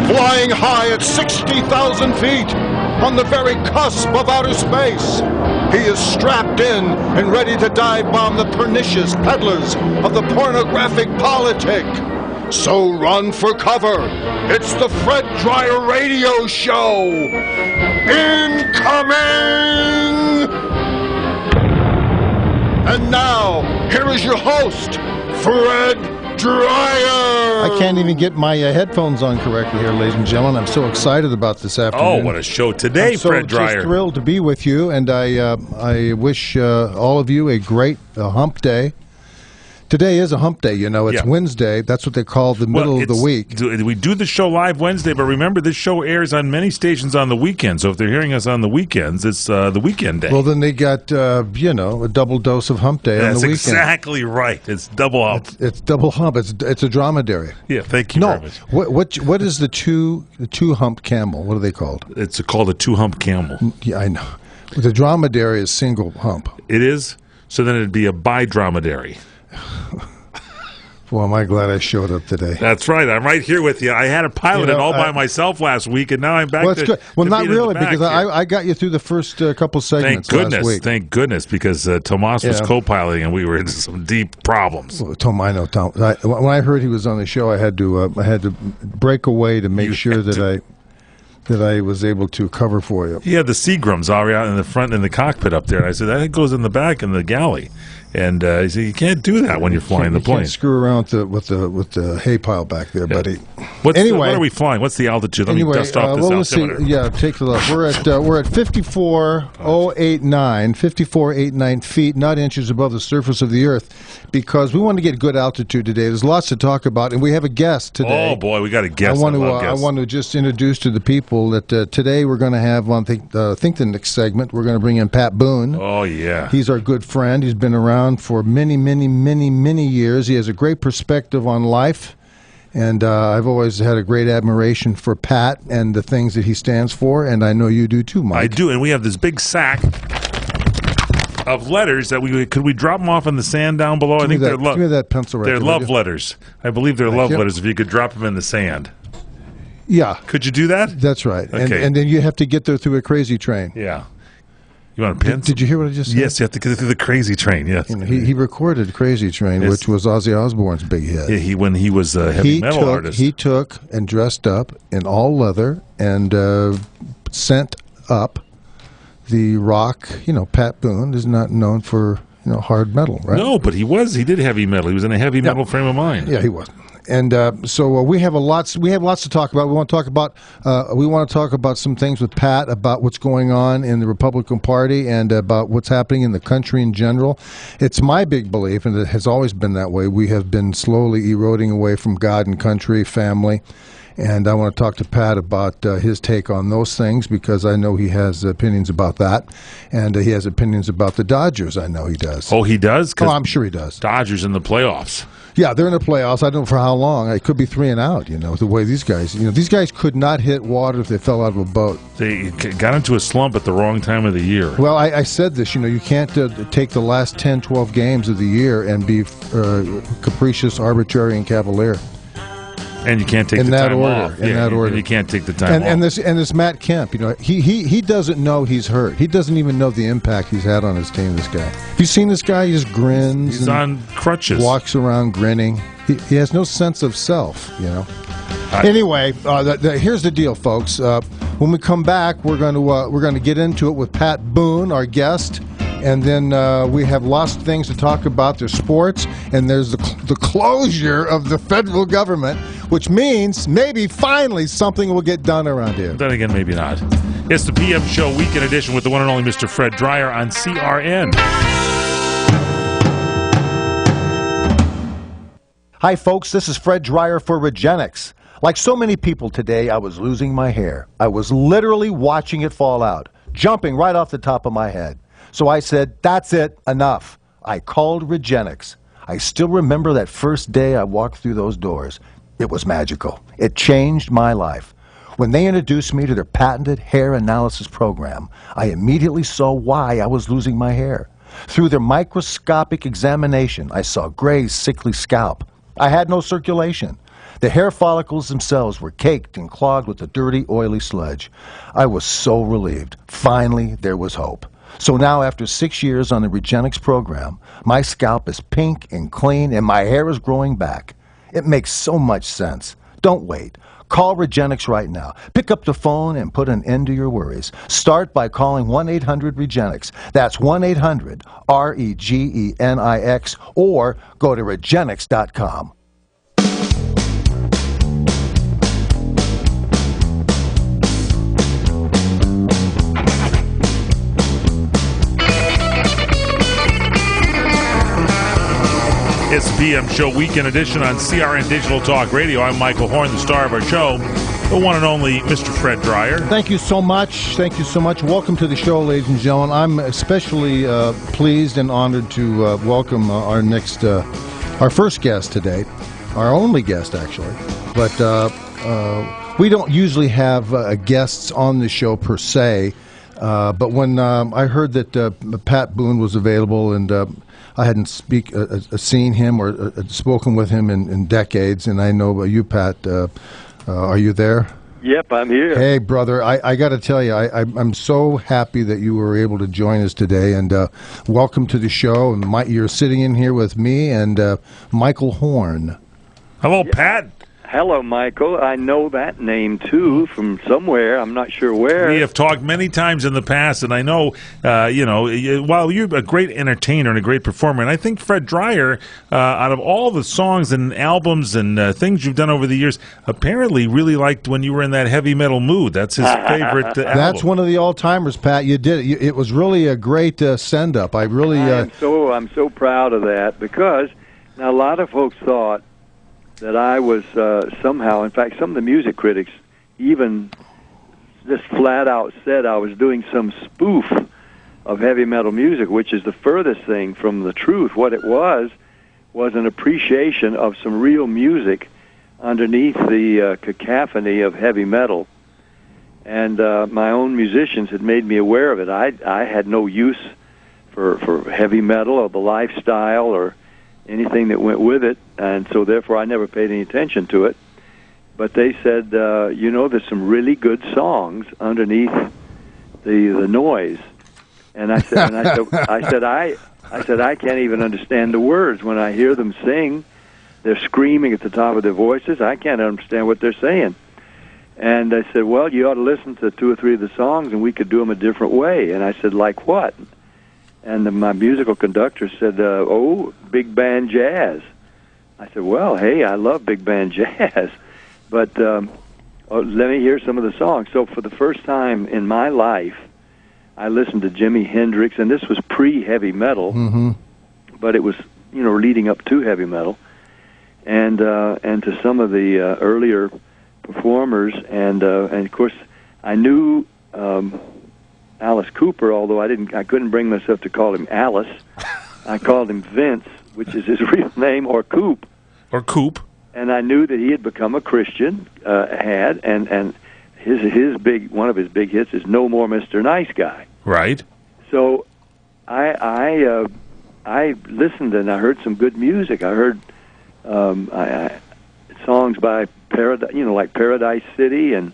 flying high at 60,000 feet, on the very cusp of outer space. He is strapped in and ready to dive bomb the pernicious peddlers of the pornographic politic. So run for cover. It's the Fred Dryer Radio Show. Incoming! And now, here is your host, Fred Dryer. I can't even get my headphones on correctly here, ladies and gentlemen. I'm so excited about this afternoon. Oh, what a show today, Fred Dryer. I'm just thrilled to be with you, and I wish all of you a great hump day. Today is a hump day, you know. It's Wednesday. That's what they call the middle of the week. We do the show live Wednesday, but remember, this show airs on many stations on the weekend. So if they're hearing us on the weekends, it's the weekend day. Well, then they got, a double dose of hump day on the weekend. That's exactly right. It's double hump. It's double hump. It's a dromedary. Yeah, thank you very much. What is the two-hump camel? What are they called? It's called a two-hump camel. Yeah, I know. The dromedary is single hump. It is? So then it'd be a bidromedary. Well, am I glad I showed up today. That's right. I'm right here with you. I had to pilot it all by myself last week, and now I'm back. Well, that's good. Well, not really, because I I got you through the first couple segments last week. Thank goodness, because Tomas was co-piloting, and we were into some deep problems. Well, Tom. When I heard he was on the show, I had to break away to make sure that I was able to cover for you. He had the Seagrams all out in the front in the cockpit up there, and I said, that goes in the back in the galley. And he said, you can't do that when you're flying the plane. You can't screw around with the hay pile back there, buddy. What are we flying? What's the altitude? Let me dust off this altimeter. Take a look. We're at 54,089 feet, not inches above the surface of the Earth, because we want to get good altitude today. There's lots to talk about, and we have a guest today. Oh boy, we got a guest. I want to just introduce to the people that today we're going to have on think the next segment. We're going to bring in Pat Boone. Oh yeah, he's our good friend. He's been around for many years. He has a great perspective on life, and I've always had a great admiration for Pat and the things that he stands for, and I know you do too, Mike. I do, and we have this big sack of letters that could we drop them off in the sand down below? Give me that pencil right there. They're love letters. I believe they're love letters if you could drop them in the sand. Yeah. Could you do that? That's right. Okay. And then you have to get there through a crazy train. Yeah. You want a pin? Did you hear what I just said? Yes, you have to get through the Crazy Train. Yes, he recorded Crazy Train, which was Ozzy Osbourne's big hit. Yeah, when he was a heavy metal artist, he took and dressed up in all leather and sent up the rock. Pat Boone is not known for hard metal, right? No, but he did heavy metal. He was in a heavy metal frame of mind. Yeah, he was. And so we have lots to talk about. We want to talk about some things with Pat about what's going on in the Republican Party and about what's happening in the country in general. It's my big belief, and it has always been that way. We have been slowly eroding away from God and country, family. And I want to talk to Pat about his take on those things, because I know he has opinions about that. And he has opinions about the Dodgers. I know he does. Oh, he does? Oh, I'm sure he does. Dodgers in the playoffs. Yeah, they're in the playoffs. I don't know for how long. It could be 3 and out, the way these guys, these guys could not hit water if they fell out of a boat. They got into a slump at the wrong time of the year. Well, I said this, you can't take the last 10, 12 games of the year and be capricious, arbitrary, and cavalier. And you can't take the time off. In that order. You can't take the time off. And this Matt Kemp, he doesn't know he's hurt. He doesn't even know the impact he's had on his team, this guy. Have you seen this guy? He just grins. He's on crutches. Walks around grinning. He has no sense of self, Anyway, here's the deal, folks. When we come back, we're going to get into it with Pat Boone, our guest. And then we have lots of things to talk about. There's sports, and there's the closure of the federal government, which means maybe finally something will get done around here. Then again, maybe not. It's the PM Show Weekend Edition with the one and only Mr. Fred Dryer on CRN. Hi, folks. This is Fred Dryer for Regenix. Like so many people today, I was losing my hair. I was literally watching it fall out, jumping right off the top of my head. So I said, that's it, enough. I called Regenix. I still remember that first day I walked through those doors. It was magical. It changed my life. When they introduced me to their patented hair analysis program, I immediately saw why I was losing my hair. Through their microscopic examination, I saw gray, sickly scalp. I had no circulation. The hair follicles themselves were caked and clogged with a dirty, oily sludge. I was so relieved. Finally, there was hope. So now, after 6 years on the Regenix program, my scalp is pink and clean and my hair is growing back. It makes so much sense. Don't wait. Call Regenix right now. Pick up the phone and put an end to your worries. Start by calling 1-800-REGENIX. That's 1-800-REGENIX, or go to Regenix.com. It's the PM Show Weekend Edition on CRN Digital Talk Radio. I'm Michael Horn, the star of our show, the one and only Mr. Fred Dreyer. Thank you so much. Thank you so much. Welcome to the show, ladies and gentlemen. I'm especially pleased and honored to welcome our first guest today, our only guest, actually. But we don't usually have guests on the show per se. But when I heard that Pat Boone was available, and I hadn't seen him or spoken with him in decades, and I know you, Pat. Are you there? Yep, I'm here. Hey, brother, I got to tell you, I'm so happy that you were able to join us today, and welcome to the show. And you're sitting in here with me and Michael Horn. Hello, Pat. Hello, Michael. I know that name, too, from somewhere. I'm not sure where. We have talked many times in the past, and I know, while you're a great entertainer and a great performer, and I think Fred Dreyer, out of all the songs and albums and things you've done over the years, apparently really liked when you were in that heavy metal mood. That's his favorite album. That's one of the all-timers, Pat. You did it. It was really a great send-up. I'm so proud of that, because now a lot of folks thought that I was somehow, in fact, some of the music critics even just flat out said I was doing some spoof of heavy metal music, which is the furthest thing from the truth. What it was an appreciation of some real music underneath the cacophony of heavy metal. And my own musicians had made me aware of it. I had no use for heavy metal or the lifestyle or anything that went with it, and so therefore I never paid any attention to it. But they said, there's some really good songs underneath the noise. And I said, I can't even understand the words when I hear them sing. They're screaming at the top of their voices. I can't understand what they're saying. And I said, well, you ought to listen to 2 or 3 of the songs, and we could do them a different way. And I said, like what? And my musical conductor said, big band jazz. I said, well, hey, I love big band jazz, but let me hear some of the songs. So for the first time in my life, I listened to Jimi Hendrix, and this was pre-heavy metal, but it was, leading up to heavy metal, and to some of the earlier performers, and of course, I knew Alice Cooper, although I couldn't bring myself to call him Alice. I called him Vince, which is his real name, or Coop. Or Coop. And I knew that he had become a Christian, and one of his big hits is "No More Mr. Nice Guy." Right. So I listened, and I heard some good music. I heard songs by Paradise, like Paradise City, and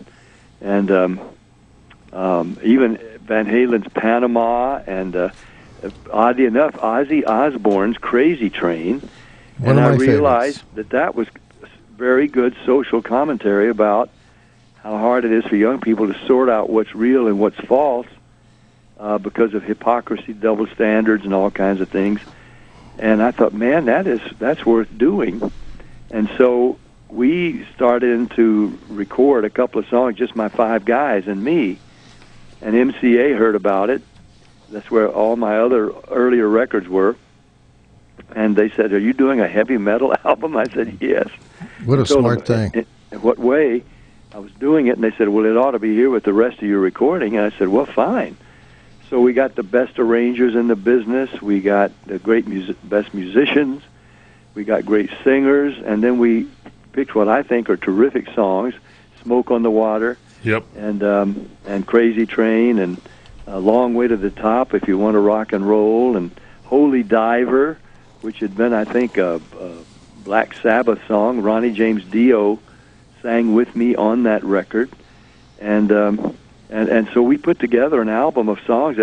even Van Halen's Panama, and oddly enough, Ozzy Osbourne's Crazy Train. And I realized that was very good social commentary about how hard it is for young people to sort out what's real and what's false because of hypocrisy, double standards, and all kinds of things. And I thought, man, that's worth doing. And so we started to record a couple of songs, just my 5 guys and me. And MCA heard about it. That's where all my other earlier records were. And they said, are you doing a heavy metal album? I said, yes. What a smart thing. In what way I was doing it? And they said, well, it ought to be here with the rest of your recording. And I said, well, fine. So we got the best arrangers in the business. We got the best musicians. We got great singers. And then we picked what I think are terrific songs, Smoke on the Water. Yep. And Crazy Train, and A Long Way to the Top, If You Want to Rock and Roll, and Holy Diver, which had been, I think, Black Sabbath song. Ronnie James Dio sang with me on that record, and so we put together an album of songs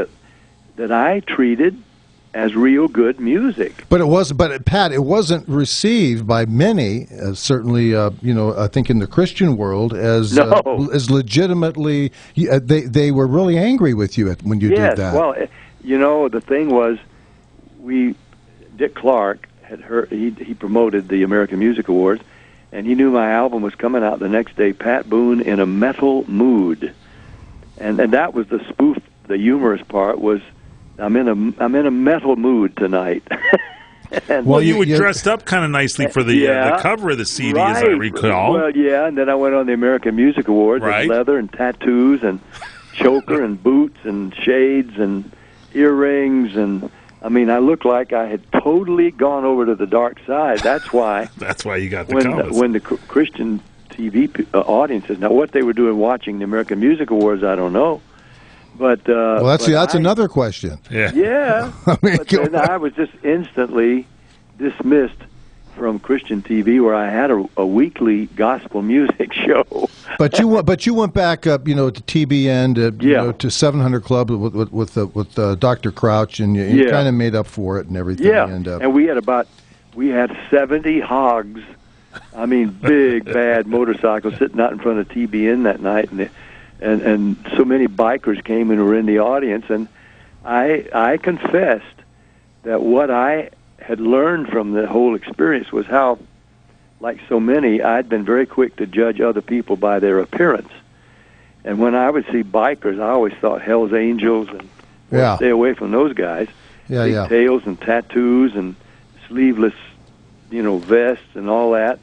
that I treated as real good music. But Pat, it wasn't received by many, certainly, I think in the Christian world as as legitimately. They were really angry with you when you did that. Well, the thing was, Dick Clark had heard, he promoted the American Music Awards, and he knew my album was coming out the next day. Pat Boone in a Metal Mood, and that was the spoof. The humorous part was, I'm in a metal mood tonight. Well, you were dressed up kind of nicely for the cover of the CD, right. as I recall. Well, yeah, and then I went on the American Music Awards with leather and tattoos and choker and boots and shades and earrings, and I mean, I looked like I had totally gone over to the dark side. That's why. That's why you got the comments. When the Christian TV audiences, now what they were doing watching the American Music Awards, I don't know. But that's another question. Yeah. I mean, but then I was just instantly dismissed from Christian TV, where I had a weekly gospel music show. But you went back up, to TBN, to 700 Club with Dr. Crouch, and you kind of made up for it and everything. Yeah, and we had 70 hogs. I mean, big bad motorcycles sitting out in front of TBN that night, and so many bikers came and were in the audience, and I confessed that what I had learned from the whole experience was how, like so many, I'd been very quick to judge other people by their appearance. And when I would see bikers, I always thought Hell's Angels and stay away from those guys. Big tails and tattoos and sleeveless, vests and all that.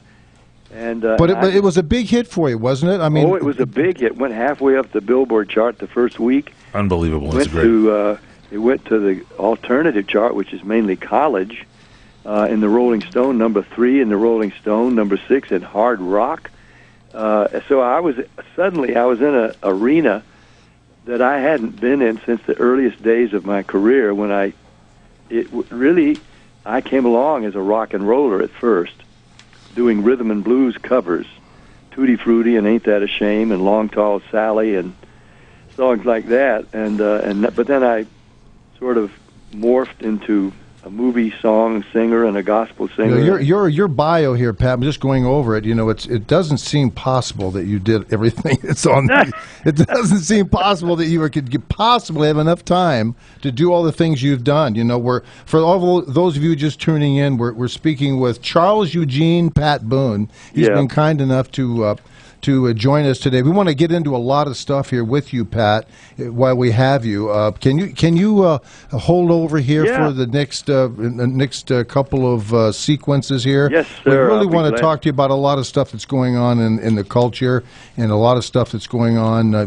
And but it was a big hit for you, wasn't it? I mean, it was a big hit. Went halfway up the Billboard chart the first week. Unbelievable. It's great. It went to the alternative chart, which is mainly college, in the Rolling Stone, number 3 in the Rolling Stone, number 6 in hard rock. So I was in an arena that I hadn't been in since the earliest days of my career, when I came along as a rock and roller at first, doing rhythm and blues covers, Tutti Frutti and Ain't That a Shame and Long Tall Sally and songs like that, but then I sort of morphed into a movie song singer and a gospel singer. Your bio here, Pat, I'm just going over it. It doesn't seem possible that you did everything that's on. It doesn't seem possible that you could possibly have enough time to do all the things you've done. For all those of you just tuning in, we're speaking with Charles Eugene Pat Boone. He's been kind enough to join us today. We want to get into a lot of stuff here with you, Pat, while we have you. Can you hold over here for the next couple of sequences here? Yes, sir. We really want to talk to you about a lot of stuff that's going on in the culture, and a lot of stuff that's going on, I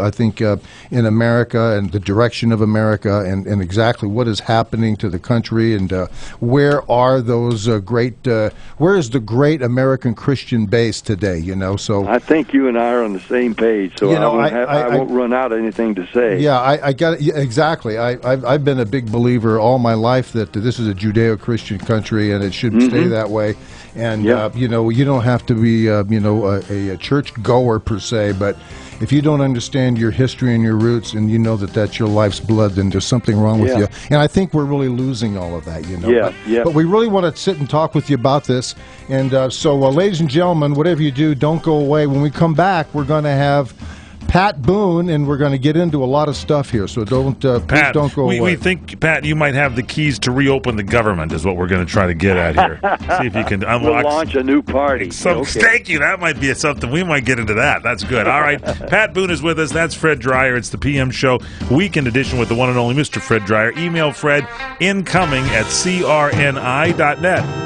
think, in America and the direction of America, and exactly what is happening to the country, and where are those where is the great American Christian base today, So I think you and I are on the same page, so I won't run out of anything to say. Yeah, I got it. Exactly. I've been a big believer all my life that this is a Judeo-Christian country, and it should stay that way. And you don't have to be a church goer per se, but if you don't understand your history and your roots, and you know that that's your life's blood, then there's something wrong with you. And I think we're really losing all of that, But we really want to sit and talk with you about this. And so, ladies and gentlemen, whatever you do, don't go away. When we come back, we're going to have Pat Boone, and we're going to get into a lot of stuff here. So please don't go away. We think, Pat, you might have the keys to reopen the government, is what we're going to try to get at here. See if you can unlock. We'll launch a new party. Thank you. That might be something. We might get into that. That's good. All right. Pat Boone is with us. That's Fred Dreyer. It's the PM Show Weekend Edition with the one and only Mr. Fred Dreyer. Email Fred incoming@crni.net.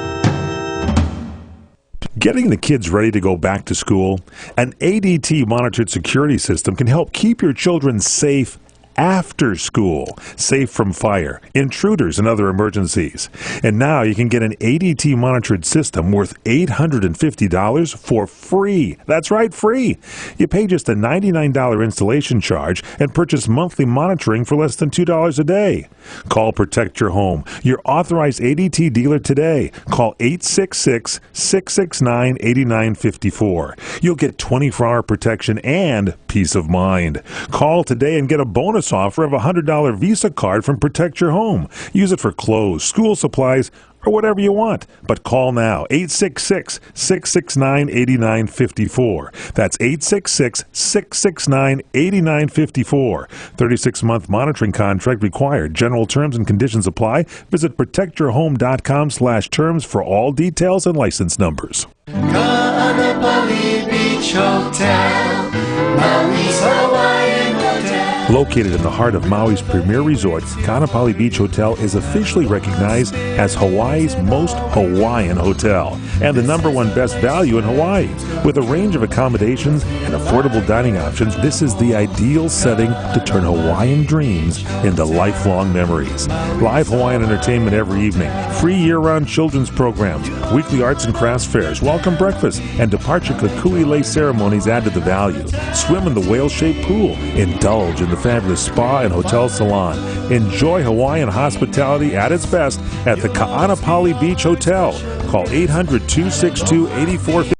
Getting the kids ready to go back to school, an ADT monitored security system can help keep your children safe after school, safe from fire, intruders, and other emergencies. And now you can get an ADT monitored system worth $850 for free. That's right, free. You pay just a $99 installation charge and purchase monthly monitoring for less than $2 a day. Call Protect Your Home, your authorized ADT dealer today. Call 866-669-8954. You'll get 24-hour protection and peace of mind. Call today and get a bonus offer of a $100 Visa card from Protect Your Home. Use it for clothes, school supplies, or whatever you want. But call now, 866-669-8954. That's 866-669-8954. 36-month monitoring contract required. General terms and conditions apply. Visit protectyourhome.com/terms for all details and license numbers. Ka'anapali Beach Hotel, Maui's Hawaiian Hotel. Located in the heart of Maui's premier resort, Ka'anapali Beach Hotel is officially recognized as Hawaii's most Hawaiian hotel and the #1 best value in Hawaii. With a range of accommodations and affordable dining options, this is the ideal setting to turn Hawaiian dreams into lifelong memories. Live Hawaiian entertainment every evening, free year-round children's programs, weekly arts and crafts fairs, welcome breakfast, and departure kukui lei ceremonies add to the value. Swim in the whale-shaped pool, indulge in the fabulous spa and hotel salon. Enjoy Hawaiian hospitality at its best at the Ka'anapali Beach Hotel. Call 800-262-8450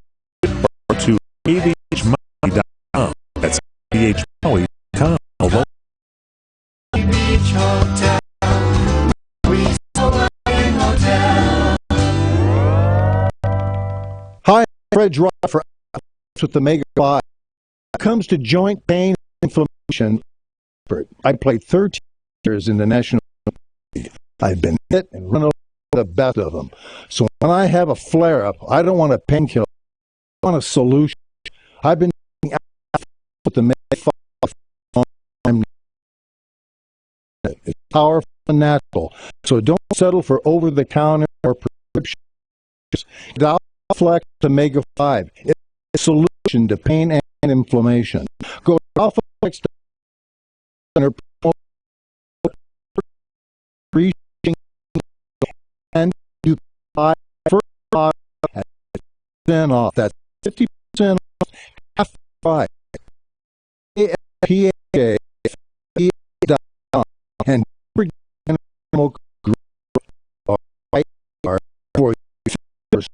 or to avhmaui.com. That's avhmaui.com. Beach Hotel, Maui's Hawaiian Hotel. Hi, I'm Fred Dry for with the Mega 5. When it comes to joint pain and inflammation, I played 13 years in the National League. I've been hit and run over the best of them. So when I have a flare-up, I don't want a painkiller. I want a solution. I've been with the Mega 5. It's powerful and natural. So don't settle for over-the-counter or prescriptions. Alpha-Flex the Mega 5. It's a solution to pain and inflammation. Go to Alpha-Flex and you buy first product at 10% off. That's 50% off, half price. AFPA.com and animal group are right for your first.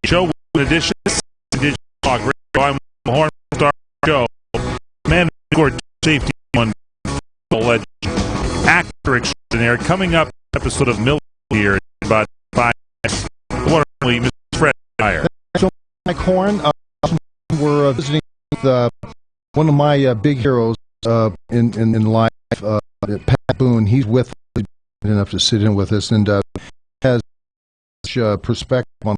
Show in addition to Digital Talk Radio. I'm Horn Star Show. Man scored safety one legend, actor extraordinaire. Coming up, episode of Mill here in about 5 minutes. The one and only Mr. Fred Dyer. So, Mike Horn, we're visiting with one of my big heroes in life, Pat Boone. He's with enough to sit in with us and has perspective on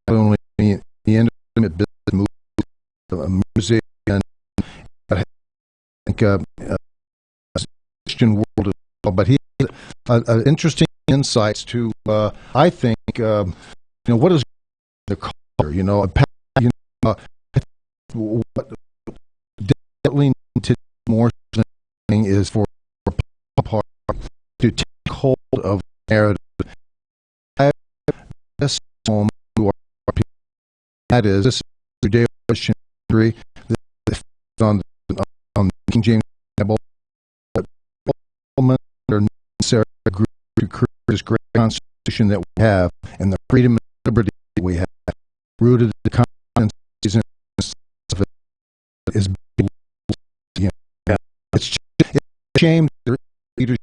only the intimate business, music, and I think Christian world as well. But he has interesting insights to, I think, what is the culture? What definitely to more thing is for part to take hold of narrative. That is, this is the Judeo Christian history on the King James Bible. Or necessary group to create this great constitution that we have, and the freedom and liberty that we have, rooted in the constitution is. It's a shame that leadership,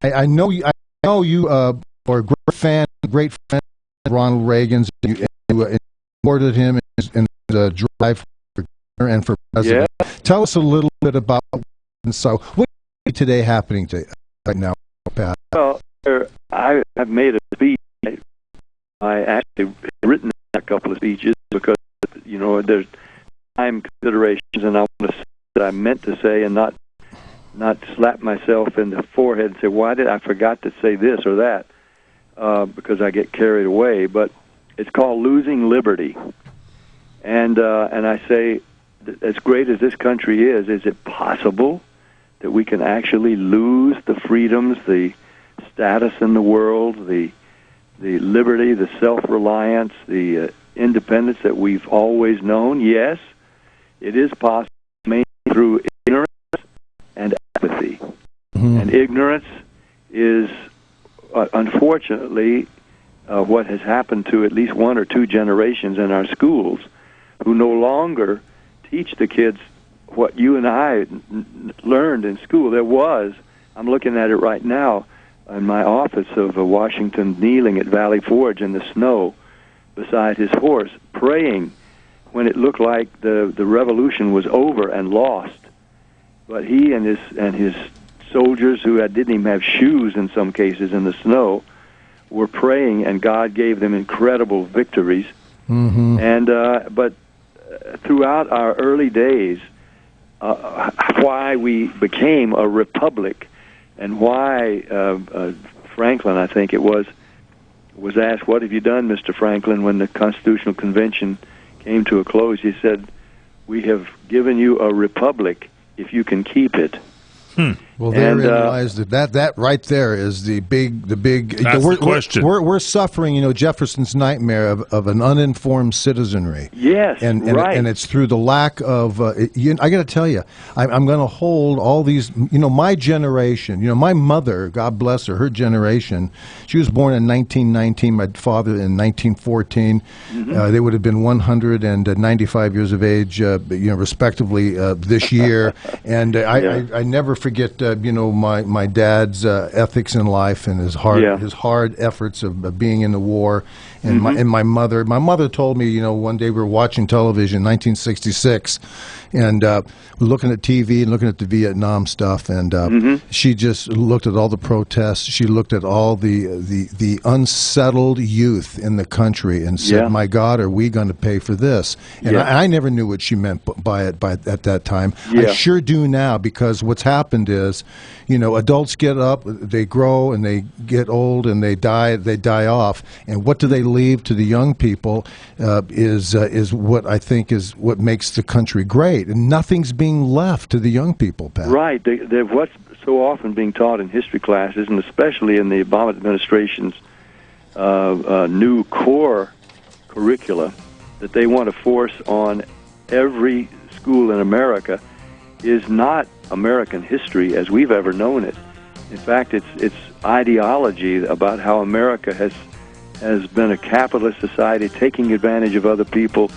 I know you. Or a great friend of Ronald Reagan's, and you supported him in the drive and for president. Yeah. Tell us a little bit about what is today happening right now, Pat? Well, I have made a speech. I actually written a couple of speeches because there's time considerations, and I want to say that I meant to say, and not slap myself in the forehead and say, why did I forgot to say this or that, because I get carried away. But it's called Losing Liberty. And I say, as great as this country is it possible that we can actually lose the freedoms, the status in the world, the liberty, the self-reliance, the independence that we've always known? Yes, it is possible, mainly through ignorance and apathy. And ignorance is, unfortunately, what has happened to at least one or two generations in our schools, who no longer teach the kids what you and I learned in school. I'm looking at it right now in my office of Washington, kneeling at Valley Forge in the snow beside his horse, praying when it looked like the revolution was over and lost. But he and his soldiers, who didn't even have shoes in some cases in the snow, were praying, and God gave them incredible victories. But throughout our early days, why we became a republic, and why Franklin, I think it was asked, "What have you done, Mr. Franklin?" when the Constitutional Convention came to a close. He said, "We have given you a republic if you can keep it." Well, therein lies that right there is the big. That's the question. We're suffering, Jefferson's nightmare of an uninformed citizenry. Yes, and right. And it's through the lack of. I got to tell you, I'm going to hold all these. My generation. My mother, God bless her, her generation. She was born in 1919. My father in 1914. They would have been 195 years of age, respectively, this year. And I never forget, my dad's ethics in life and his hard efforts of being in the war, and my mother told me, one day we were watching television, 1966, and we're looking at TV and looking at the Vietnam stuff, and she just looked at all the protests. She looked at all the unsettled youth in the country and said, "My God, are we going to pay for this?" And I never knew what she meant by it at that time. I sure do now, because what's happened is, adults get up, they grow, and they get old, and they die off. And what do they leave to the young people is what I think is what makes the country great. And nothing's being left to the young people, Pat. Right. What's so often being taught in history classes, and especially in the Obama administration's new core curricula that they want to force on every school in America, is not American history as we've ever known it. In fact, it's ideology about how America has been a capitalist society, taking advantage of other people,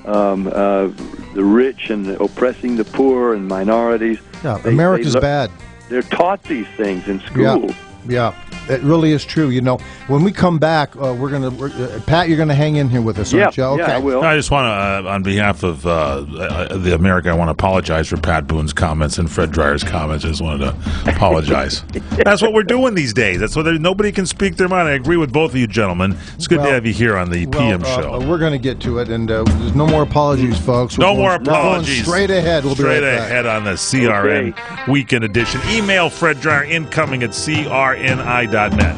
the rich, and oppressing the poor and minorities. Yeah, America's bad. They're taught these things in school. Yeah, it really is true. When we come back, Pat, you're gonna hang in here with us, aren't you? Okay. Yeah, I will. I just want to, on behalf of the America, I want to apologize for Pat Boone's comments and Fred Dreier's comments. I just wanted to apologize. That's what we're doing these days. That's what nobody can speak their mind. I agree with both of you gentlemen. It's good to have you here on the PM show. We're going to get to it, and there's no more apologies, folks. No more We're going apologies. straight ahead. We'll be right back. Straight ahead on the CRN Weekend Edition. Email Fred Dreier incoming at crni.net.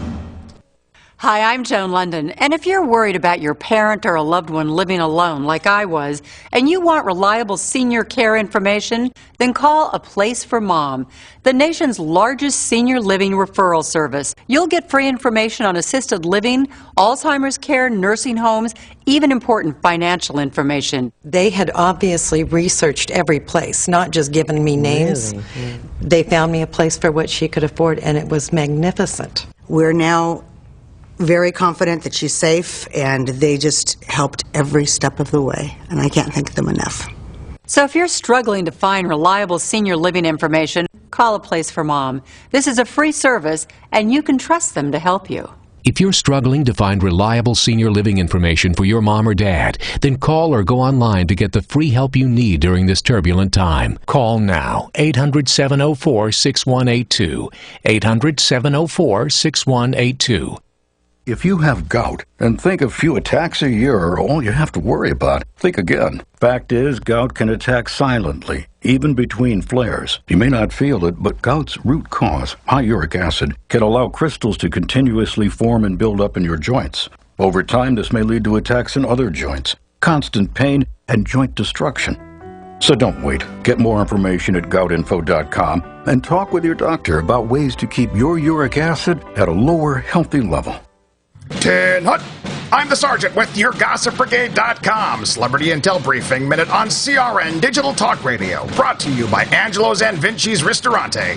Hi, I'm Joan London, and if you're worried about your parent or a loved one living alone like I was, and you want reliable senior care information, then call A Place for Mom, the nation's largest senior living referral service. You'll get free information on assisted living, Alzheimer's care, nursing homes, even important financial information. They had obviously researched every place, not just given me names. Really? Yeah. They found me a place for what she could afford, and it was magnificent. We're now very confident that she's safe, and they just helped every step of the way, and I can't thank them enough. So if you're struggling to find reliable senior living information, call A Place for Mom. This is a free service, and you can trust them to help you. If you're struggling to find reliable senior living information for your mom or dad, then call or go online to get the free help you need during this turbulent time. Call now, 800-704-6182, 800-704-6182. If you have gout and think a few attacks a year are all you have to worry about, think again. Fact is, gout can attack silently, even between flares. You may not feel it, but gout's root cause, high uric acid, can allow crystals to continuously form and build up in your joints. Over time, this may lead to attacks in other joints, constant pain, and joint destruction. So don't wait. Get more information at goutinfo.com and talk with your doctor about ways to keep your uric acid at a lower, healthy level. Tin Hut. I'm the Sergeant with your GossipBrigade.com Celebrity Intel Briefing Minute on CRN Digital Talk Radio, brought to you by Angelo's and Vinci's Ristorante.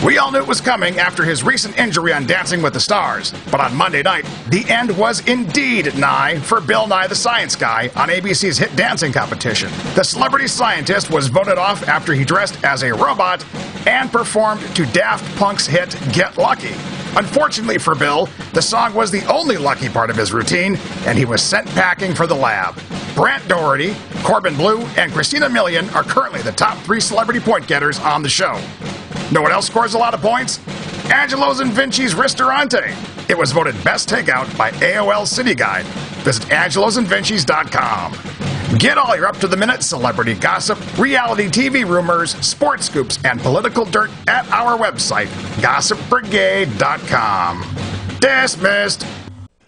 We all knew it was coming after his recent injury on Dancing with the Stars, but on Monday night, the end was indeed nigh for Bill Nye the Science Guy on ABC's hit dancing competition. The celebrity scientist was voted off after he dressed as a robot and performed to Daft Punk's hit Get Lucky. Unfortunately for Bill, the song was the only lucky part of his routine, and he was sent packing for the lab. Brant Doherty, Corbin Bleu, and Christina Milian are currently the top 3 celebrity point getters on the show. Know what else scores a lot of points? Angelo's and Vinci's Ristorante. It was voted Best Takeout by AOL City Guide. Visit angelosandvincis.com. Get all your up-to-the-minute celebrity gossip, reality TV rumors, sports scoops, and political dirt at our website, GossipBrigade.com. Dismissed.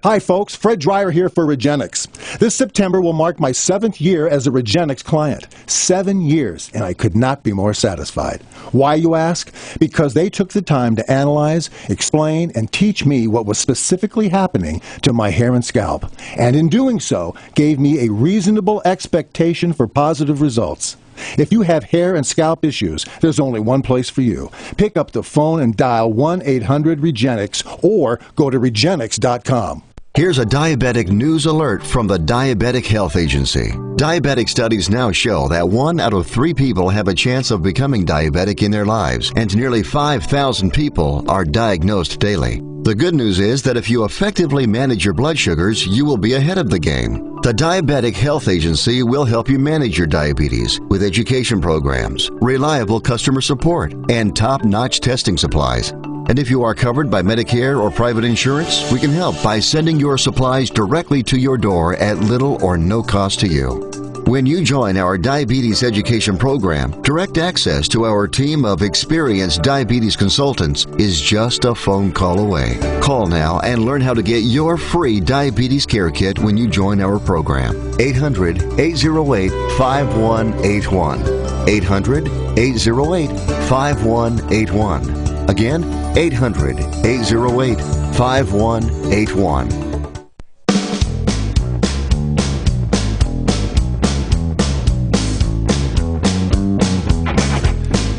Hi, folks. Fred Dreyer here for Regenix. This September will mark my 7th year as a Regenix client. 7 years, and I could not be more satisfied. Why, you ask? Because they took the time to analyze, explain, and teach me what was specifically happening to my hair and scalp, and in doing so, gave me a reasonable expectation for positive results. If you have hair and scalp issues, there's only one place for you. Pick up the phone and dial 1-800-REGENIX or go to Regenix.com. Here's a diabetic news alert from the Diabetic Health Agency. Diabetic studies now show that 1 out of 3 people have a chance of becoming diabetic in their lives, and nearly 5,000 people are diagnosed daily. The good news is that if you effectively manage your blood sugars, you will be ahead of the game. The Diabetic Health Agency will help you manage your diabetes with education programs, reliable customer support, and top-notch testing supplies. And if you are covered by Medicare or private insurance, we can help by sending your supplies directly to your door at little or no cost to you. When you join our diabetes education program, direct access to our team of experienced diabetes consultants is just a phone call away. Call now and learn how to get your free diabetes care kit when you join our program. 800-808-5181. 800-808-5181. Again, 800-808-5181.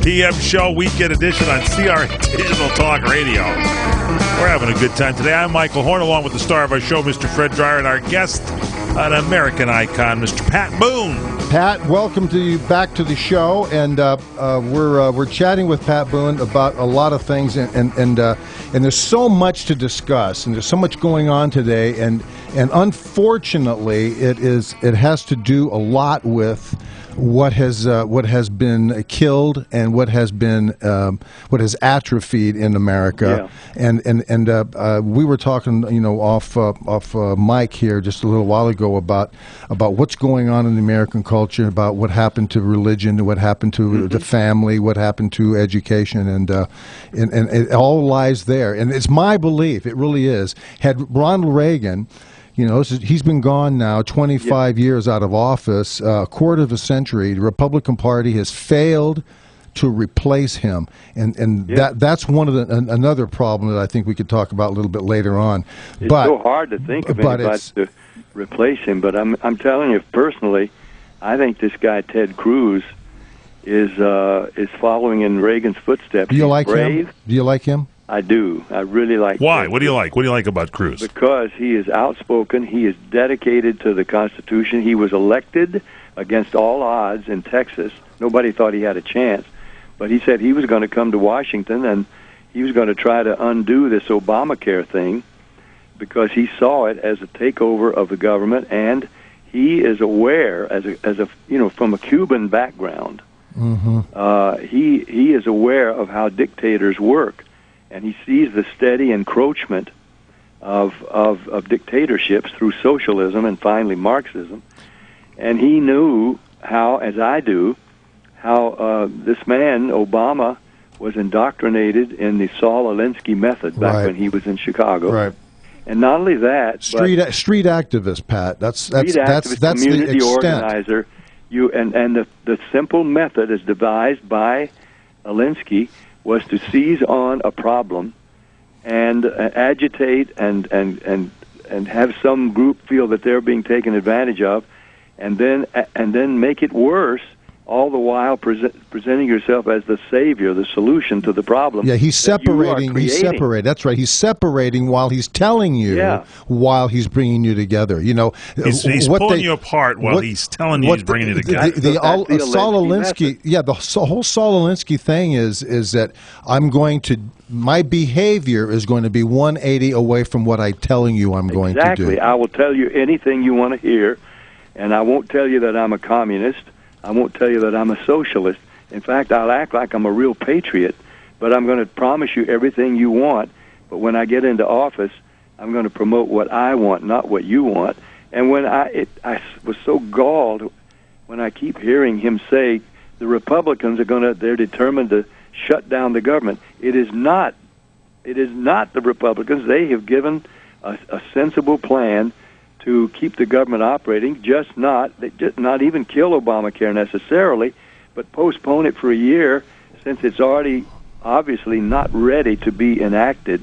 PM Show Weekend Edition on CRN Digital Talk Radio. We're having a good time today. I'm Michael Horn, along with the star of our show, Mr. Fred Dreyer, and our guest, an American icon, Mr. Pat Boone. Pat, welcome to you back to the show, and we're chatting with Pat Boone about a lot of things, and there's so much to discuss, and there's so much going on today, and unfortunately, it has to do a lot with what has been killed and what has atrophied in America, and we were talking, off mic here just a little while ago about what's going on in the American culture, about what happened to religion, what happened to the family, what happened to education, and it all lies there. And it's my belief, it really is. Had Ronald Reagan, he's been gone now 25 years out of office, a quarter of a century. The Republican Party has failed to replace him, and that's one of another problem that I think we could talk about a little bit later on. It's so hard to think of anybody to replace him. But I'm telling you personally, I think this guy Ted Cruz is following in Reagan's footsteps. Do you like him? Do you like him? I do. I really like him. Why? What do you like? What do you like about Cruz? Because he is outspoken. He is dedicated to the Constitution. He was elected against all odds in Texas. Nobody thought he had a chance. But he said he was going to come to Washington and he was going to try to undo this Obamacare thing because he saw it as a takeover of the government, and he is aware, as a from a Cuban background, he is aware of how dictators work. And he sees the steady encroachment of dictatorships through socialism and finally Marxism. And he knew how, as I do, how this man, Obama, was indoctrinated in the Saul Alinsky method back when he was in Chicago. Right. And not only that, street activist, Pat. That's community the extent. organizer. The simple method as devised by Alinsky was to seize on a problem and agitate and have some group feel that they're being taken advantage of, and then make it worse, all the while presenting yourself as the savior, the solution to the problem. Yeah, he's separating. That's right. He's separating while he's telling you, while he's bringing you together. You know, he's pulling you apart while he's telling you he's bringing you together. The Saul Alinsky, the whole Saul Alinsky thing is that my behavior is going to be 180 away from what I'm telling you I'm going to do. Exactly. I will tell you anything you want to hear, and I won't tell you that I'm a communist. I won't tell you that I'm a socialist. In fact, I'll act like I'm a real patriot, but I'm going to promise you everything you want. But when I get into office, I'm going to promote what I want, not what you want. And when I was so galled when I keep hearing him say the Republicans they're determined to shut down the government. It is not the Republicans. They have given a sensible plan to keep the government operating, just not even kill Obamacare necessarily, but postpone it for a year since it's already obviously not ready to be enacted.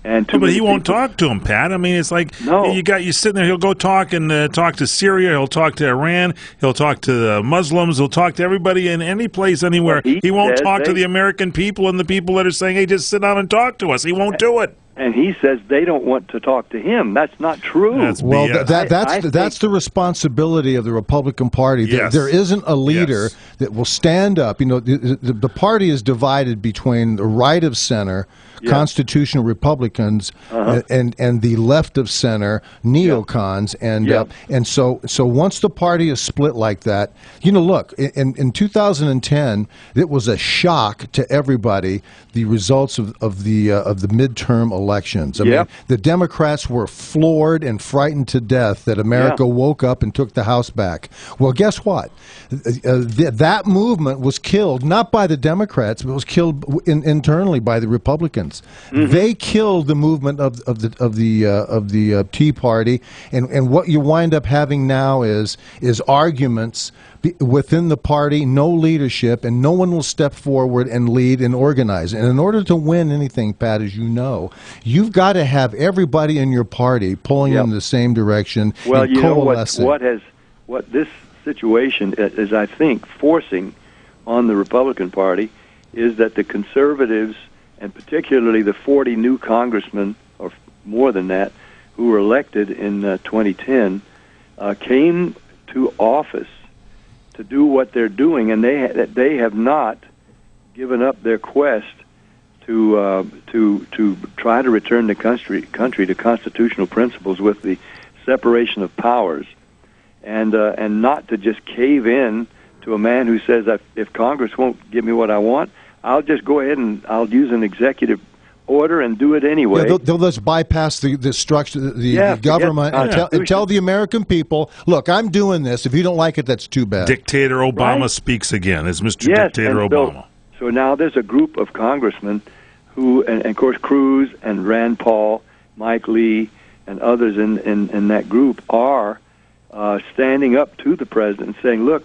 And but he won't talk to him, Pat. I mean, it's like you sitting there. He'll go talk to Syria. He'll talk to Iran. He'll talk to the Muslims. He'll talk to everybody in any place, anywhere. He won't talk to the American people and the people that are saying, "Hey, just sit down and talk to us." He won't do it. And he says they don't want to talk to him. That's not true. That's that's the responsibility of the Republican Party. Yes. There isn't a leader that will stand up. You know, the party is divided between the right of center, constitutional Republicans, and the left of center neocons. And so once the party is split like that, you know, look, in 2010, it was a shock to everybody, the results of the midterm elections. I mean, the Democrats were floored and frightened to death that America woke up and took the House back. Well, guess what? That movement was killed not by the Democrats, but it was killed internally by the Republicans. Mm-hmm. They killed the movement of the Tea Party, and what you wind up having now is arguments within the party, no leadership, and no one will step forward and lead and organize. And in order to win anything, Pat, as you know, you've got to have everybody in your party pulling in the same direction. Well, and you know coalescing. what this situation is, I think, forcing on the Republican Party is that the conservatives, and particularly the 40 new congressmen, or more than that, who were elected in 2010, came to office to do what they're doing, and they have not given up their quest to try to return the country to constitutional principles with the separation of powers, and not to just cave in to a man who says that if Congress won't give me what I want, I'll just go ahead and I'll use an executive order and do it anyway. Yeah, they'll just bypass the structure, the government, and tell the American people, look, I'm doing this. If you don't like it, that's too bad. Dictator Obama speaks again, as Mr. Dictator Obama. So now there's a group of congressmen who, and of course Cruz and Rand Paul, Mike Lee, and others in that group are standing up to the president and saying, look,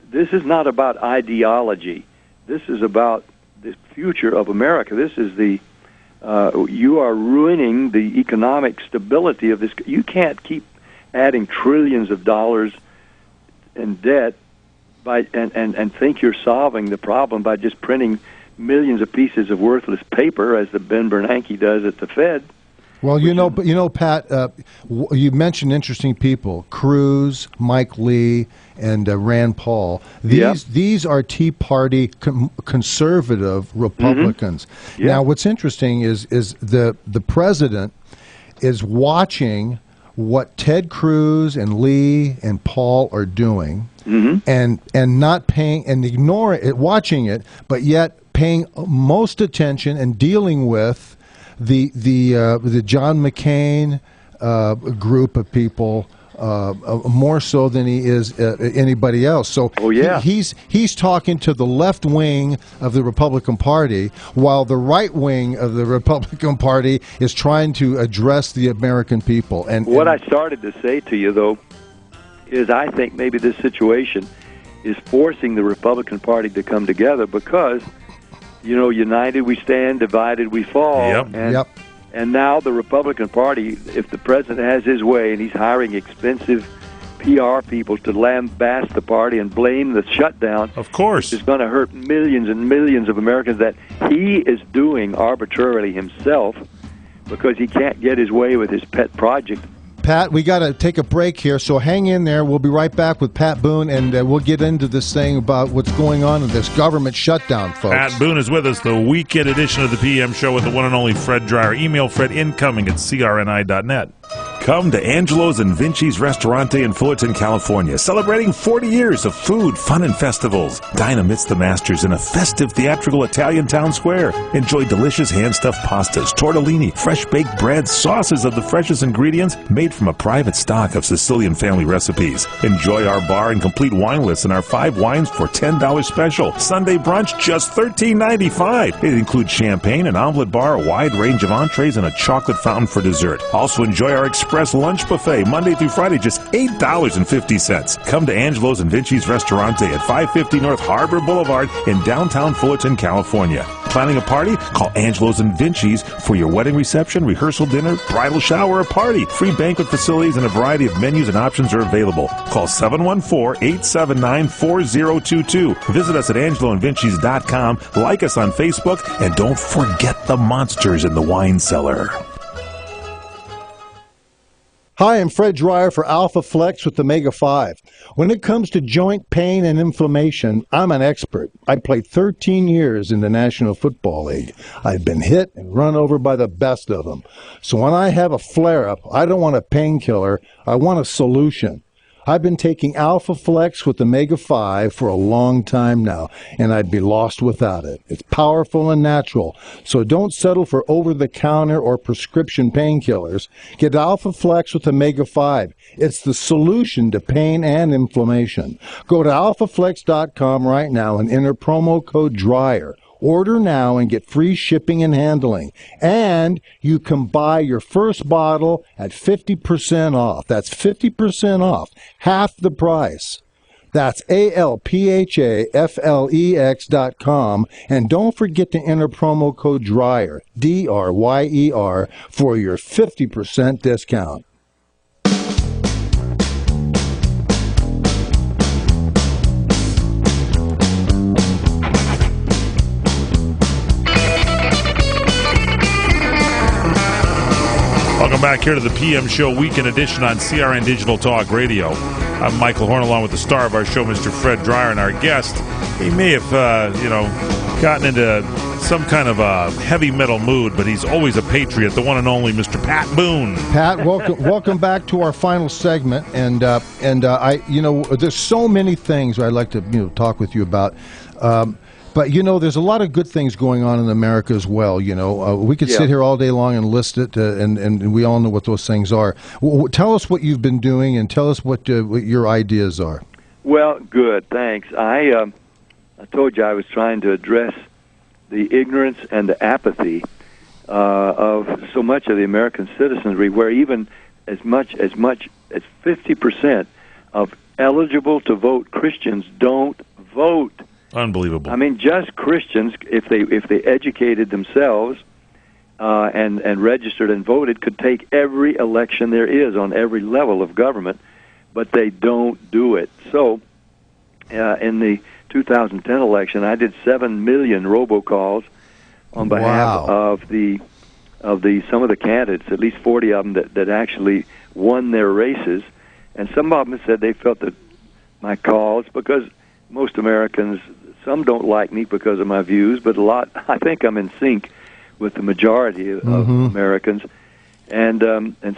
this is not about ideology. This is about the future of America. This is you are ruining the economic stability of this. You can't keep adding trillions of dollars in debt and think you're solving the problem by just printing millions of pieces of worthless paper, as the Ben Bernanke does at the Fed. Well, you know, Pat, you mentioned interesting people: Cruz, Mike Lee, and Rand Paul. These are Tea Party conservative Republicans. Mm-hmm. Now, what's interesting is the president is watching what Ted Cruz and Lee and Paul are doing, and not paying and ignoring it, watching it, but yet paying most attention and dealing with the John McCain group of people. More so than he is anybody else. So he's talking to the left wing of the Republican Party, while the right wing of the Republican Party is trying to address the American people. And what I started to say to you, though, is I think maybe this situation is forcing the Republican Party to come together because, united we stand, divided we fall. And now the Republican Party, if the president has his way and he's hiring expensive PR people to lambast the party and blame the shutdown, of course, is going to hurt millions and millions of Americans that he is doing arbitrarily himself because he can't get his way with his pet project. Pat, we got to take a break here, so hang in there. We'll be right back with Pat Boone, and we'll get into this thing about what's going on in this government shutdown, folks. Pat Boone is with us, the weekend edition of the PM Show with the one and only Fred Dreyer. Email Fred incoming at crni.net. Come to Angelo's and Vinci's Restaurante in Fullerton, California, celebrating 40 years of food, fun, and festivals. Dine amidst the masters in a festive, theatrical Italian town square. Enjoy delicious hand-stuffed pastas, tortellini, fresh-baked breads, sauces of the freshest ingredients made from a private stock of Sicilian family recipes. Enjoy our bar and complete wine list and our 5 wines for $10 special. Sunday brunch, just $13.95. It includes champagne, an omelet bar, a wide range of entrees, and a chocolate fountain for dessert. Also enjoy our express lunch buffet Monday through Friday, just $8.50. Come to Angelo's and Vinci's Restaurante at 550 North Harbor Boulevard in downtown Fullerton, California. Planning a party? Call Angelo's and Vinci's for your wedding reception, rehearsal dinner, bridal shower, or party. Free banquet facilities and a variety of menus and options are available. Call 714-879-4022. Visit us at angeloandvinci's.com. Like us on Facebook, and don't forget the monsters in the wine cellar. Hi, I'm Fred Dreyer for Alpha Flex with the Mega 5. When it comes to joint pain and inflammation, I'm an expert. I played 13 years in the National Football League. I've been hit and run over by the best of them. So when I have a flare-up, I don't want a painkiller, I want a solution. I've been taking Alpha Flex with the Mega 5 for a long time now, and I'd be lost without it. It's powerful and natural, so don't settle for over-the-counter or prescription painkillers. Get Alpha Flex with the Mega 5. It's the solution to pain and inflammation. Go to alphaflex.com right now and enter promo code DRYER. Order now and get free shipping and handling. And you can buy your first bottle at 50% off. That's 50% off. Half the price. That's alphaflex.com. And don't forget to enter promo code DRYER, DRYER, for your 50% discount. Welcome back here to the PM Show Weekend Edition on CRN Digital Talk Radio. I'm Michael Horn, along with the star of our show, Mr. Fred Dreyer, and our guest. He may have, gotten into some kind of a heavy metal mood, but he's always a patriot, the one and only Mr. Pat Boone. Pat, welcome back to our final segment, and there's so many things I'd like to talk with you about. But, there's a lot of good things going on in America as well. We could sit here all day long and list it, and we all know what those things are. Tell us what you've been doing, and tell us what your ideas are. Well, good, thanks. I told you I was trying to address the ignorance and the apathy of so much of the American citizenry, where even as much as 50% of eligible to vote Christians don't vote. Unbelievable. I mean, just Christians, if they educated themselves and registered and voted, could take every election there is on every level of government, but they don't do it. So, in the 2010 election, I did 7 million robocalls on behalf of some of the candidates, at least 40 of them that actually won their races, and some of them said they felt that my calls, because most Americans, some don't like me because of my views, but a lot, I think I'm in sync with the majority of Americans, and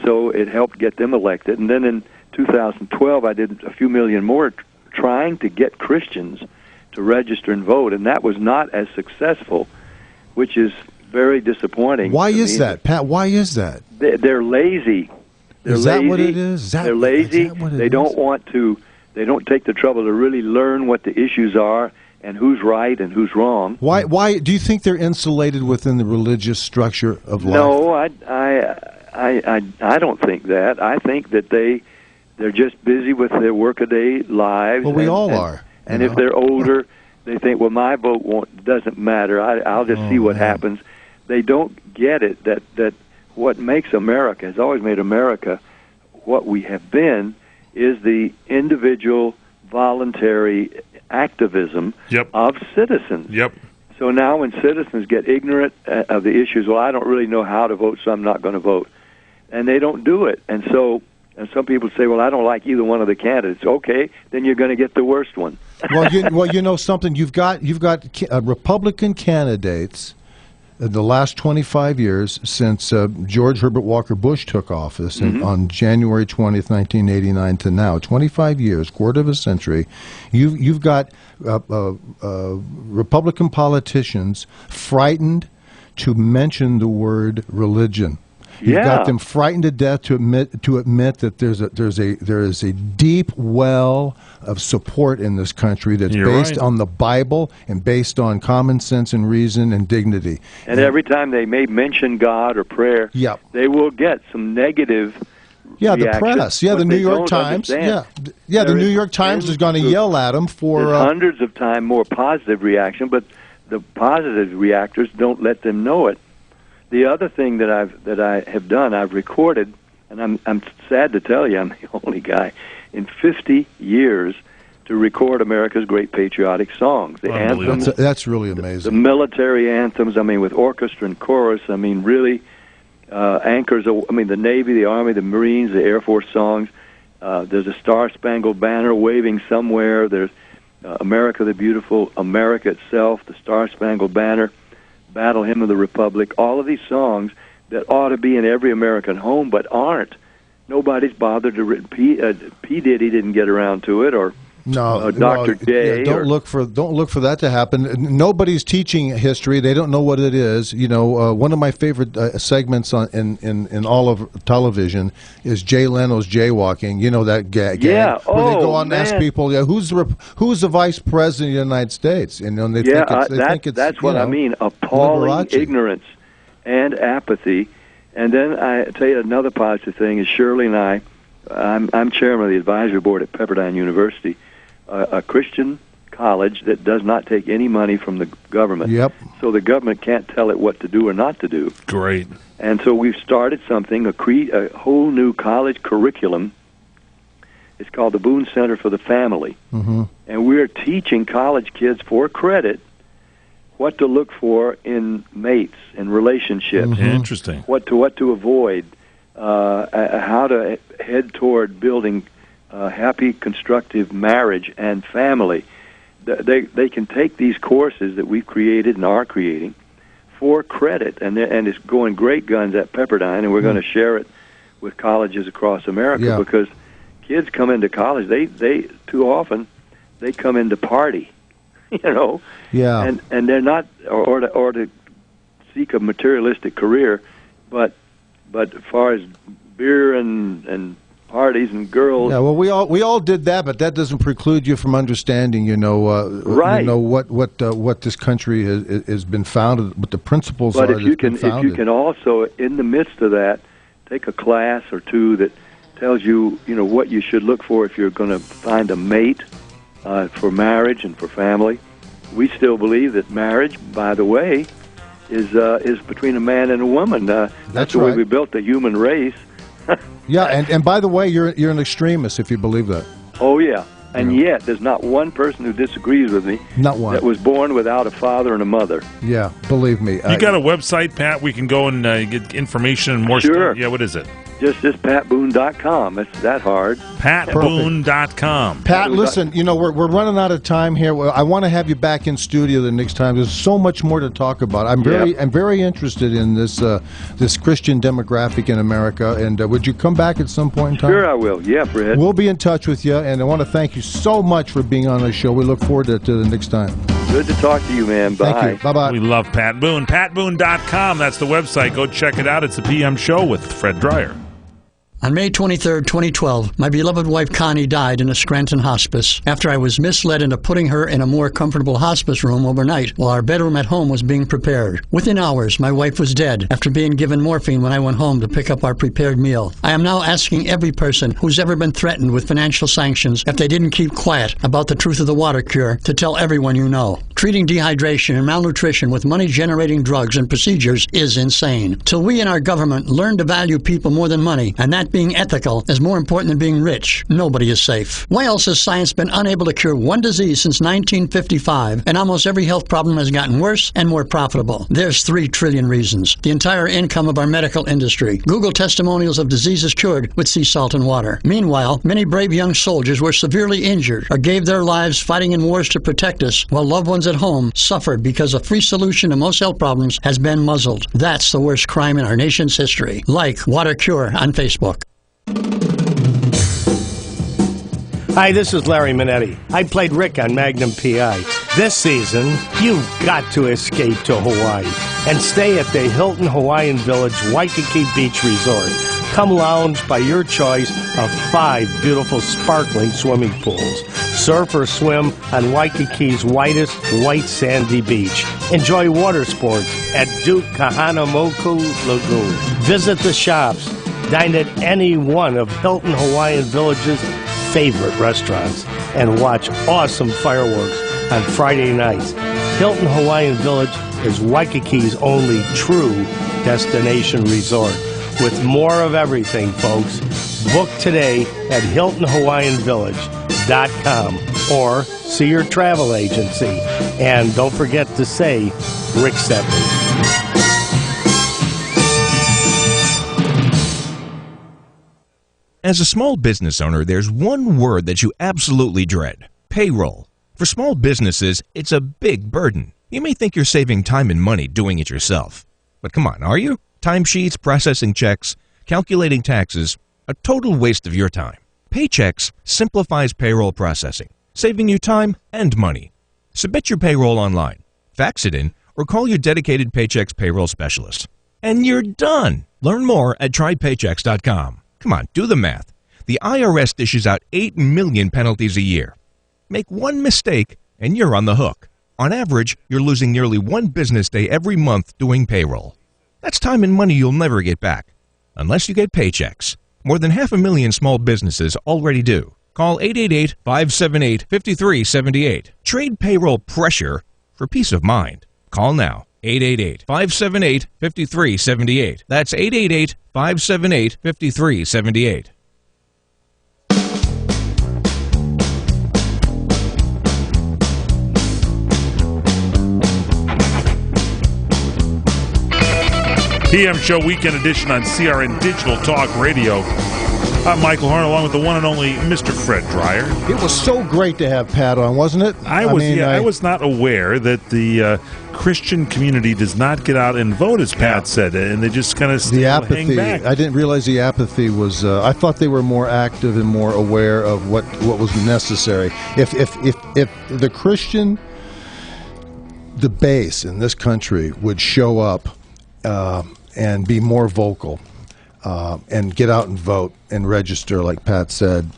so it helped get them elected. And then in 2012, I did a few million more trying to get Christians to register and vote, and that was not as successful, which is very disappointing. Why to is me. that, Pat? Why is that? They're lazy. They're Is that lazy. what it is? They're lazy. Is that what it They is? don't want to. They don't take the trouble to really learn what the issues are and who's right and who's wrong. Why do you think they're insulated within the religious structure of life? No, I don't think that. I think that they're just busy with their workaday lives. Well, we all are. And if they're older, they think, well, my vote doesn't matter. I'll just see what happens. They don't get it that what makes America, has always made America what we have been, is the individual voluntary activism of citizens. Yep. So now when citizens get ignorant of the issues, well, I don't really know how to vote, so I'm not going to vote. And they don't do it. And some people say, well, I don't like either one of the candidates. Okay, then you're going to get the worst one. well, you know something. You've got Republican candidates the last 25 years since George Herbert Walker Bush took office on January 20th, 1989 to now. 25 years, quarter of a century. You've got Republican politicians frightened to mention the word religion. You've got them frightened to death to admit that there is a deep well of support in this country that's based on the Bible and based on common sense and reason and dignity. And every time they may mention God or prayer, they will get some negative the press. The New York Times. The New York Times is going to yell at them for hundreds of times more positive reaction, but the positive reactors don't let them know it. The other thing that I have done, I've recorded, and I'm sad to tell you, I'm the only guy in 50 years to record America's great patriotic songs. The anthems, that's really amazing. The military anthems, with orchestra and chorus, really anchors. The Navy, the Army, the Marines, the Air Force songs. There's a Star-Spangled Banner waving somewhere. There's America the Beautiful, America itself, the Star-Spangled Banner, Battle Hymn of the Republic, all of these songs that ought to be in every American home but aren't. Nobody's bothered to P. Diddy didn't get around to it, or Dr. J. Don't look for that to happen. Nobody's teaching history. They don't know what it is. One of my favorite segments in all of television is Jay Leno's jaywalking. You know that gag. Yeah. Where they go out and ask people, who's the vice president of the United States? And they think it's that's what I mean. Appalling ignorance and apathy. And then I tell you another positive thing is Shirley and I'm chairman of the advisory board at Pepperdine University, a Christian college that does not take any money from the government. Yep. So the government can't tell it what to do or not to do. Great. And so we've started something, a whole new college curriculum. It's called the Boone Center for the Family. Mm-hmm. And we're teaching college kids for credit what to look for in mates and relationships. Mm-hmm. Interesting. What to avoid. How to head toward building happy, constructive marriage and family. They can take these courses that we've created and are creating for credit, and it's going great guns at Pepperdine, and we're going to share it with colleges across America because kids come into college. They too often they come in to party, Yeah. And they're not or to seek a materialistic career, but as far as beer and parties and girls. Yeah, well, we all did that, but that doesn't preclude you from understanding, right. What this country has been founded, what the principles are. But if you can also, in the midst of that, take a class or two that tells you, what you should look for if you're going to find a mate for marriage and for family. We still believe that marriage, by the way, is between a man and a woman. That's the way we built the human race. Yeah, and by the way, you're an extremist if you believe that. Oh, yeah. And yet, there's not one person who disagrees with me. Not one. That was born without a father and a mother. Yeah, believe me. You got a website, Pat? We can go and get information and more stuff. Yeah, what is it? Just patboone.com. It's that hard. Patboone.com. Pat, listen, we're running out of time here. I want to have you back in studio the next time. There's so much more to talk about. I'm very interested in this Christian demographic in America. And would you come back at some point in time? Sure, I will. Yeah, Fred. We'll be in touch with you, and I want to thank you so much for being on the show. We look forward to the next time. Good to talk to you, man. Bye. Thank you. Bye-bye. We love Pat Boone. PatBoone.com. That's the website. Go check it out. It's the PM Show with Fred Dreyer. On May 23, 2012, my beloved wife Connie died in a Scranton hospice after I was misled into putting her in a more comfortable hospice room overnight while our bedroom at home was being prepared. Within hours, my wife was dead after being given morphine when I went home to pick up our prepared meal. I am now asking every person who's ever been threatened with financial sanctions if they didn't keep quiet about the truth of the water cure to tell everyone you know. Treating dehydration and malnutrition with money-generating drugs and procedures is insane. Till we in our government learn to value people more than money, and that being ethical is more important than being rich, nobody is safe. Why else has science been unable to cure one disease since 1955, and almost every health problem has gotten worse and more profitable? There's 3 trillion reasons. The entire income of our medical industry. Google testimonials of diseases cured with sea salt and water. Meanwhile, many brave young soldiers were severely injured or gave their lives fighting in wars to protect us, while loved ones at home suffered because a free solution to most health problems has been muzzled. That's the worst crime in our nation's history. Like Water Cure on Facebook. Hi, this is Larry Minetti. I played Rick on Magnum PI. This season, you've got to escape to Hawaii and stay at the Hilton Hawaiian Village Waikiki Beach Resort. Come lounge by your choice of 5 beautiful sparkling swimming pools. Surf or swim on Waikiki's whitest white sandy beach. Enjoy water sports at Duke Kahanamoku Lagoon. Visit the shops. Dine at any one of Hilton Hawaiian Village's favorite restaurants and watch awesome fireworks on Friday nights. Hilton Hawaiian Village is Waikiki's only true destination resort. With more of everything, folks, book today at HiltonHawaiianVillage.com or see your travel agency. And don't forget to say, Rick sent me. As a small business owner, there's one word that you absolutely dread: payroll. For small businesses, it's a big burden. You may think you're saving time and money doing it yourself. But come on, are you? Timesheets, processing checks, calculating taxes, a total waste of your time. Paychex simplifies payroll processing, saving you time and money. Submit your payroll online, fax it in, or call your dedicated Paychex payroll specialist. And you're done. Learn more at trypaychex.com. Come on, do the math. The IRS dishes out 8 million penalties a year. Make one mistake and you're on the hook. On average, you're losing nearly 1 business day every month doing payroll. That's time and money you'll never get back, unless you get Paychex. More than 500,000 small businesses already do. Call 888-578-5378. Trade payroll pressure for peace of mind. Call now. 888-578-5378. That's 888-578-5378. PM Show Weekend Edition on CRN Digital Talk Radio. I'm Michael Horn, along with the one and only Mr. Fred Dreyer. It was so great to have Pat on, wasn't it? I was not aware that the Christian community does not get out and vote, as Pat said, and they just kind of hang back. I didn't realize the apathy was. I thought they were more active and more aware of what was necessary. If the Christian, the base in this country would show up and be more vocal. And get out and vote and register, like Pat said,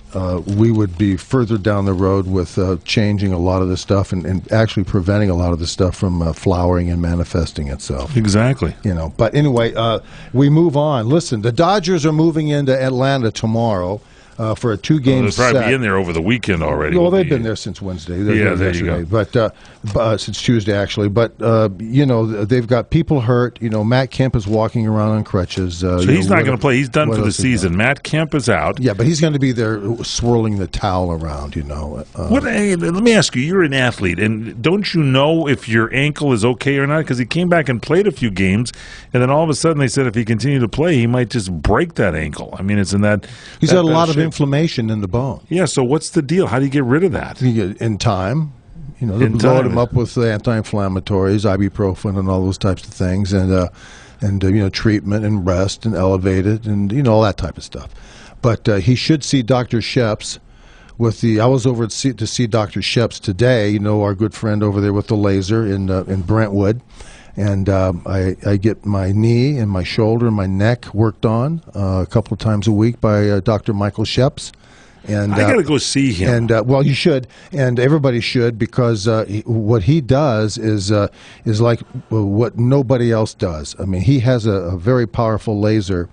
we would be further down the road with changing a lot of this stuff and actually preventing a lot of this stuff from flowering and manifesting itself. Exactly. But anyway, we move on. Listen, the Dodgers are moving into Atlanta tomorrow for a 2-game set. They'll probably be in there over the weekend already. Well, they've been there since Wednesday. There you go. But since Tuesday, actually. But they've got people hurt. Matt Kemp is walking around on crutches. So he's not going to play. He's done for the season. Matt Kemp is out. Yeah, but he's going to be there swirling the towel around. Hey, let me ask you. You're an athlete, and don't you know if your ankle is okay or not? Because he came back and played a few games, and then all of a sudden they said if he continued to play, he might just break that ankle. I mean, it's in that. He's had a lot of inflammation in the bone. Yeah, so what's the deal? How do you get rid of that? In time. They load him up with anti-inflammatories, ibuprofen, and all those types of things, and treatment and rest and elevate it and all that type of stuff. But he should see Dr. Sheps I was over to see Dr. Sheps today. You know, our good friend over there with the laser in Brentwood, and I get my knee and my shoulder and my neck worked on a couple of times a week by Dr. Michael Sheps. And I got to go see him. And well, you should, and everybody should, because what he does is like what nobody else does. I mean, he has a very powerful laser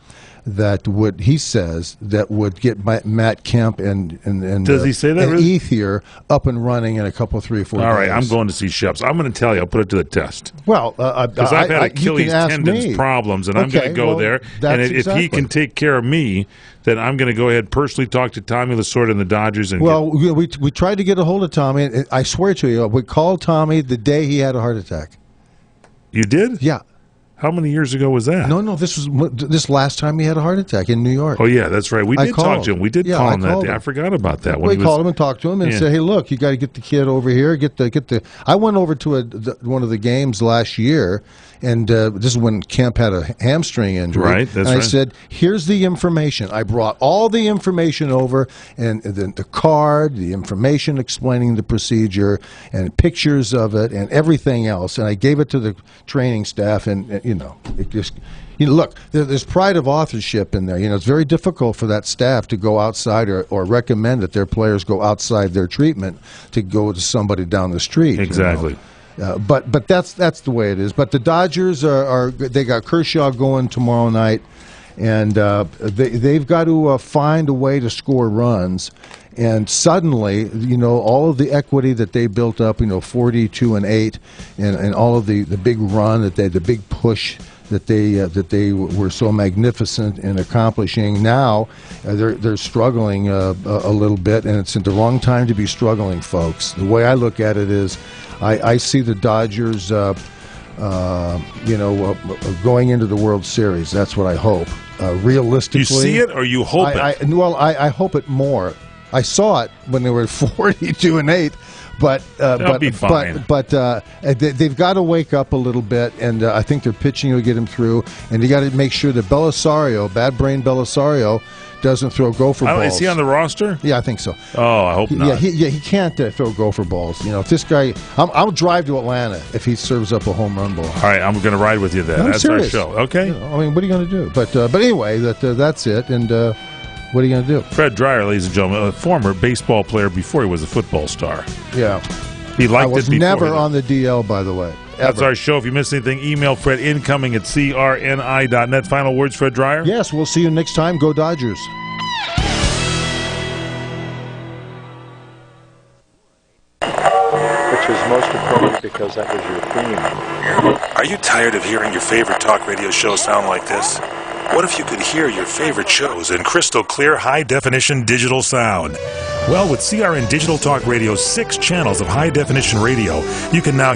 that he says that would get Matt Kemp and does he say that? And really? Ethier up and running in a couple, 3 or 4 days. All right, I'm going to see Sheps. I'm going to tell you, I'll put it to the test. Well, because I've had Achilles tendons problems, and I'm going to go there. And if he can take care of me, then I'm going to go ahead and personally talk to Tommy Lasorda and the Dodgers. And we tried to get a hold of Tommy. And I swear to you, we called Tommy the day he had a heart attack. You did? Yeah. How many years ago was that? No, this last time he had a heart attack in New York. Oh, yeah, that's right. We did talk to him. We did call him that day. I forgot about that. We called him and talked to him and said, hey, look, you got to get the kid over here. I went over to one of the games last year, and this is when Kemp had a hamstring injury. Right, that's right. And I said, here's the information. I brought all the information over, and the card, the information explaining the procedure, and pictures of it, and everything else. And I gave it to the training staff, and look, there's pride of authorship in there. You know, it's very difficult for that staff to go outside or recommend that their players go outside their treatment to go to somebody down the street. Exactly. You know? But that's the way it is. But the Dodgers they got Kershaw going tomorrow night, and they've got to find a way to score runs. And suddenly, you know, all of the equity that they built up, 42-8, and all of the big run the big push that they were so magnificent in accomplishing. Now they're struggling a little bit, and it's the wrong time to be struggling, folks. The way I look at it is, I see the Dodgers, going into the World Series. That's what I hope. Realistically, you see it or you hope it? I hope it more. I saw it when they were 42-8, but be fine. They've got to wake up a little bit, and I think their pitching will get them through. And you got to make sure that Bad Brain Belisario, doesn't throw gopher balls. Is he on the roster? Yeah, I think so. Oh, I hope not. He can't throw gopher balls. You know, if this guy, I'll drive to Atlanta if he serves up a home run ball. All right, I'm going to ride with you then. No, that's serious. our show. Okay. You know, I mean, what are you going to do? But anyway, that's it. And what are you going to do? Fred Dreyer, ladies and gentlemen, a former baseball player before he was a football star. Yeah. He liked I was it never then. on the DL, by the way. That's our show. If you missed anything, email Fred incoming at crni.net. Final words, Fred Dreyer? Yes, we'll see you next time. Go Dodgers. Which is most appropriate because that was your theme. Are you tired of hearing your favorite talk radio show sound like this? What if you could hear your favorite shows in crystal clear, high-definition digital sound? Well, with CRN Digital Talk Radio's 6 channels of high-definition radio, you can now